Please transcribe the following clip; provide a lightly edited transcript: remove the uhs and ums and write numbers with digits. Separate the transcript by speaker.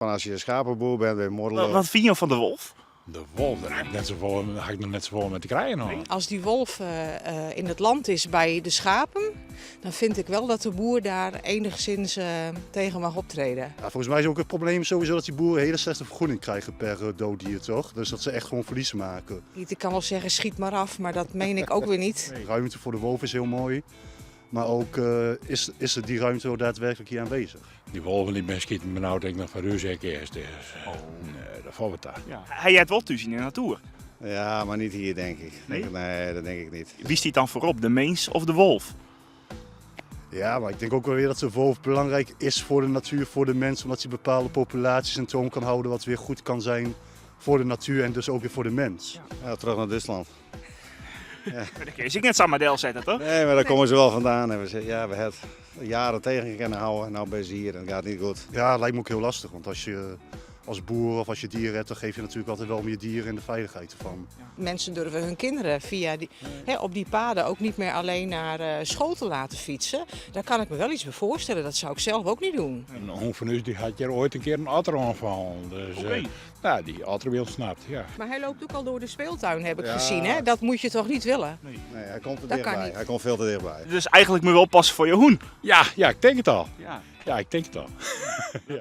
Speaker 1: Van als je een schapenboer bent, ben je moddelen.
Speaker 2: Wat vind je van de wolf?
Speaker 3: De wolf, daar heb ik nog net zoveel met te krijgen. Hoor.
Speaker 4: Als die wolf in het land is bij de schapen, dan vind ik wel dat de boer daar enigszins tegen mag optreden.
Speaker 5: Ja, volgens mij is ook het probleem sowieso dat die boeren een hele slechte vergoeding krijgen per dood dier, toch? Dus dat ze echt gewoon verliezen maken.
Speaker 4: Ik kan wel zeggen schiet maar af, maar dat meen ik ook weer niet.
Speaker 5: De ruimte voor de wolf is heel mooi. Maar ook is er die ruimte ook daadwerkelijk hier aanwezig?
Speaker 3: Die wolven die ben schieten me nou denk ik nog van Reuzek eerst. Dus, nee, dat valt wat daar.
Speaker 2: Ja. Hij het wel thuis in de natuur.
Speaker 1: Ja, maar niet hier denk ik.
Speaker 2: Nee?
Speaker 1: Nee, dat denk ik niet.
Speaker 2: Wie stiet dan voorop, de mens of de wolf?
Speaker 5: Ja, maar ik denk ook wel weer dat de wolf belangrijk is voor de natuur, voor de mens. Omdat hij bepaalde populaties in toom kan houden wat weer goed kan zijn voor de natuur en dus ook weer voor de mens.
Speaker 1: Ja, terug naar Duitsland.
Speaker 2: Dan kun je zich net Samadel zetten, toch?
Speaker 1: Nee, maar daar komen ze wel vandaan. En we zeggen, ja, we hebben het jaren tegen kunnen houden en nou ben je hier en het gaat niet goed.
Speaker 5: Ja, dat lijkt me ook heel lastig, want als je als boer of als je dieren hebt, dan geef je natuurlijk altijd wel om je dieren en de veiligheid ervan.
Speaker 4: Mensen durven hun kinderen op die paden ook niet meer alleen naar school te laten fietsen. Daar kan ik me wel iets bij voorstellen, dat zou ik zelf ook niet doen.
Speaker 3: Een hond van ons die had hier ooit een keer een otter aangevallen. Dus nou, die otter wil snapt, ja.
Speaker 4: Maar hij loopt ook al door de speeltuin, heb ik
Speaker 1: Ja.
Speaker 4: gezien. Hè? Dat moet je toch niet willen?
Speaker 1: Nee, hij komt er
Speaker 4: Dat kan
Speaker 1: dichtbij.
Speaker 4: niet.
Speaker 1: Hij komt veel te dichtbij.
Speaker 2: Dus eigenlijk moet je wel oppassen voor je hoen.
Speaker 3: Ja, ik denk het al.
Speaker 2: Ja.
Speaker 3: Ja, ik denk het al.